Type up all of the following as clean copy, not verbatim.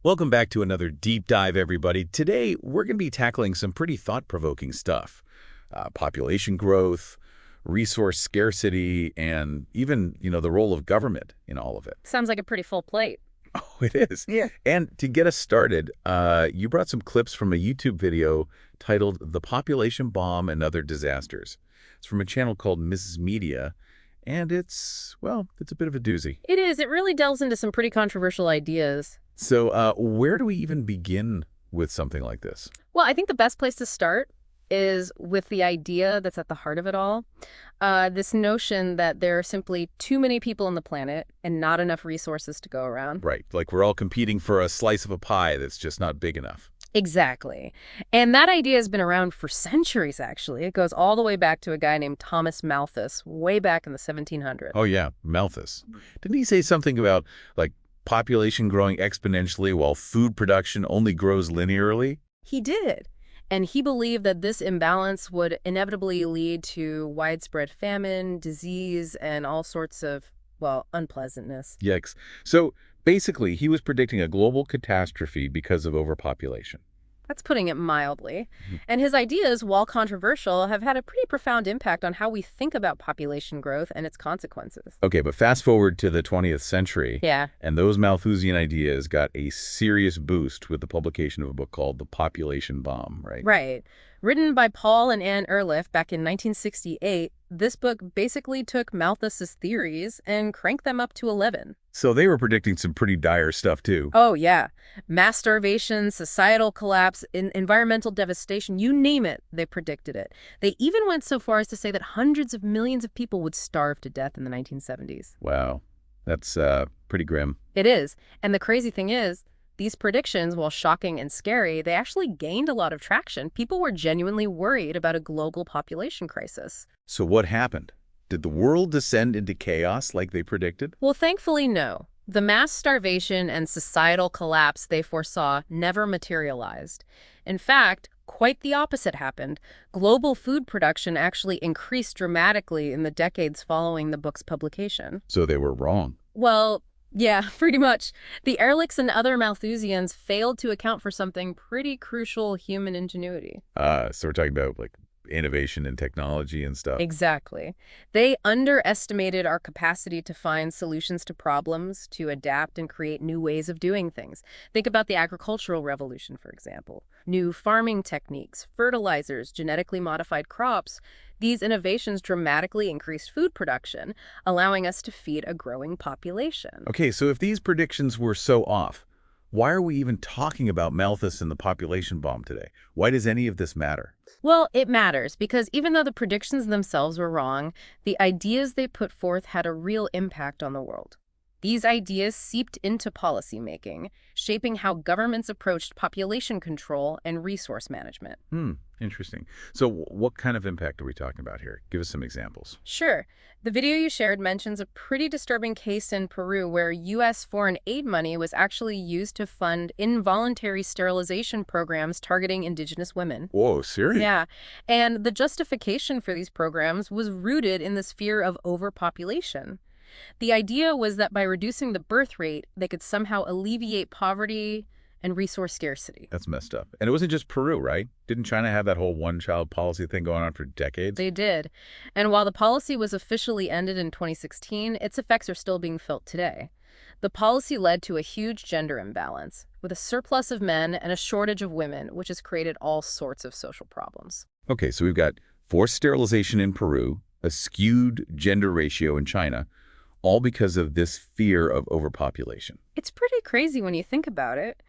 Welcome back to another deep dive, everybody. Today, we're going to be tackling some pretty thought-provoking stuff. Population growth, resource scarcity, and even, the role of government in all of it. Sounds like a pretty full plate. Oh, it is. Yeah. And to get us started, you brought some clips from a YouTube video titled The Population Bomb and Other Disasters. It's from a channel called Mrs. Media, and it's a bit of a doozy. It is. It really delves into some pretty controversial ideas. So where do we even begin with something like this? Well, I think the best place to start is with the idea that's at the heart of it all. This notion that there are simply too many people on the planet and not enough resources to go around. Right. Like we're all competing for a slice of a pie that's just not big enough. Exactly. And that idea has been around for centuries, actually. It goes all the way back to a guy named Thomas Malthus, way back in the 1700s. Oh, yeah. Malthus. Didn't he say something about, like, population growing exponentially while food production only grows linearly? He did. And he believed that this imbalance would inevitably lead to widespread famine, disease, and all sorts of, unpleasantness. Yikes. So basically, he was predicting a global catastrophe because of overpopulation. That's putting it mildly. And his ideas, while controversial, have had a pretty profound impact on how we think about population growth and its consequences. Okay, but fast forward to the 20th century. Yeah. And those Malthusian ideas got a serious boost with the publication of a book called The Population Bomb, right? Right. Written by Paul and Anne Ehrlich back in 1968, this book basically took Malthus's theories and cranked them up to 11. So they were predicting some pretty dire stuff, too. Oh, yeah. Mass starvation, societal collapse, environmental devastation, you name it, they predicted it. They even went so far as to say that hundreds of millions of people would starve to death in the 1970s. Wow. That's pretty grim. It is. And the crazy thing is, these predictions, while shocking and scary, they actually gained a lot of traction. People were genuinely worried about a global population crisis. So what happened? Did the world descend into chaos like they predicted? Well, thankfully, no. The mass starvation and societal collapse they foresaw never materialized. In fact, quite the opposite happened. Global food production actually increased dramatically in the decades following the book's publication. So they were wrong. Well, yeah, pretty much. The Ehrlichs and other Malthusians failed to account for something pretty crucial: human ingenuity. So we're talking about, like, innovation and technology and stuff. Exactly. They underestimated our capacity to find solutions to problems, to adapt and create new ways of doing things. Think about the agricultural revolution, for example. New farming techniques, fertilizers, genetically modified crops. These innovations dramatically increased food production, allowing us to feed a growing population. Okay, so if these predictions were so off, why are we even talking about Malthus and the population bomb today? Why does any of this matter? Well, it matters because even though the predictions themselves were wrong, the ideas they put forth had a real impact on the world. These ideas seeped into policymaking, shaping how governments approached population control and resource management. Interesting. So what kind of impact are we talking about here? Give us some examples. Sure. The video you shared mentions a pretty disturbing case in Peru where U.S. foreign aid money was actually used to fund involuntary sterilization programs targeting indigenous women. Whoa, serious? Yeah. And the justification for these programs was rooted in this fear of overpopulation. The idea was that by reducing the birth rate, they could somehow alleviate poverty and resource scarcity. That's messed up. And it wasn't just Peru, right? Didn't China have that whole one-child policy thing going on for decades? They did. And while the policy was officially ended in 2016, its effects are still being felt today. The policy led to a huge gender imbalance, with a surplus of men and a shortage of women, which has created all sorts of social problems. Okay, so we've got forced sterilization in Peru, a skewed gender ratio in China, all because of this fear of overpopulation. It's pretty crazy when you think about it.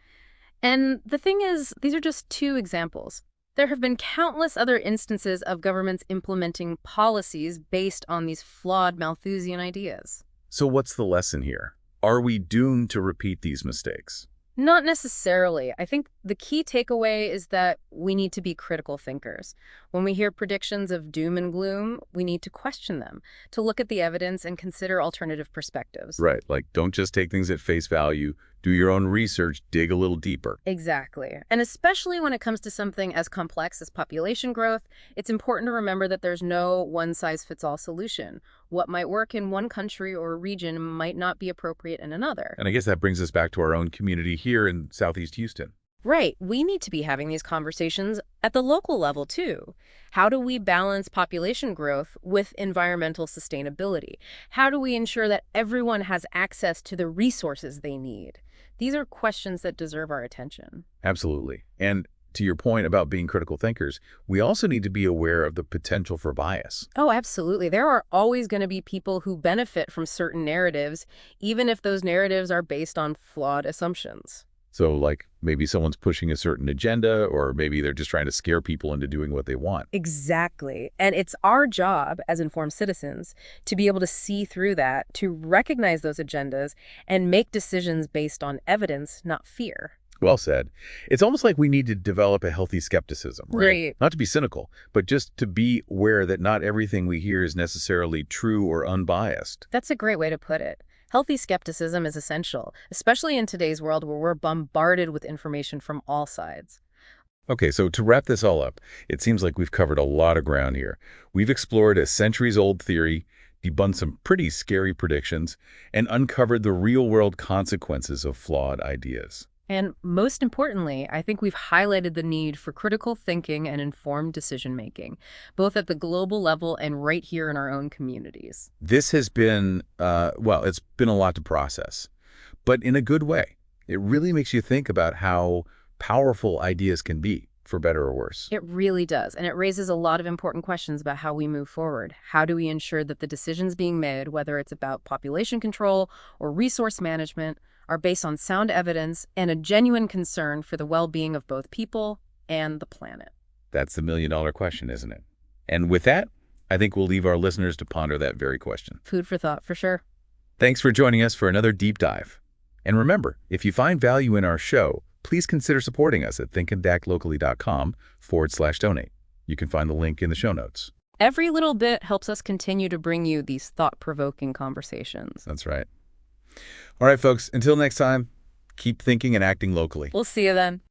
And the thing is, these are just two examples. There have been countless other instances of governments implementing policies based on these flawed Malthusian ideas. So what's the lesson here? Are we doomed to repeat these mistakes? Not necessarily. I think the key takeaway is that we need to be critical thinkers. When we hear predictions of doom and gloom, we need to question them, to look at the evidence and consider alternative perspectives. Right, like don't just take things at face value, Do your own research, dig a little deeper. Exactly. And especially when it comes to something as complex as population growth, it's important to remember that there's no one-size-fits-all solution. What might work in one country or region might not be appropriate in another. And I guess that brings us back to our own community here in Southeast Houston. Right. We need to be having these conversations at the local level, too. How do we balance population growth with environmental sustainability? How do we ensure that everyone has access to the resources they need? These are questions that deserve our attention. Absolutely. And to your point about being critical thinkers, we also need to be aware of the potential for bias. Oh, absolutely. There are always going to be people who benefit from certain narratives, even if those narratives are based on flawed assumptions. So like maybe someone's pushing a certain agenda, or maybe they're just trying to scare people into doing what they want. Exactly. And it's our job as informed citizens to be able to see through that, to recognize those agendas and make decisions based on evidence, not fear. Well said. It's almost like we need to develop a healthy skepticism, right? Right. Not to be cynical, but just to be aware that not everything we hear is necessarily true or unbiased. That's a great way to put it. Healthy skepticism is essential, especially in today's world where we're bombarded with information from all sides. Okay, so to wrap this all up, it seems like we've covered a lot of ground here. We've explored a centuries-old theory, debunked some pretty scary predictions, and uncovered the real-world consequences of flawed ideas. And most importantly, I think we've highlighted the need for critical thinking and informed decision-making, both at the global level and right here in our own communities. This has been, well, it's been a lot to process, but in a good way. It really makes you think about how powerful ideas can be, for better or worse. It really does, and it raises a lot of important questions about how we move forward. How do we ensure that the decisions being made, whether it's about population control or resource management, are based on sound evidence and a genuine concern for the well-being of both people and the planet? That's the million-dollar question, isn't it? And with that, I think we'll leave our listeners to ponder that very question. Food for thought, for sure. Thanks for joining us for another deep dive. And remember, if you find value in our show, please consider supporting us at thinkandactlocally.com/donate. You can find the link in the show notes. Every little bit helps us continue to bring you these thought-provoking conversations. That's right. All right, folks, until next time, keep thinking and acting locally. We'll see you then.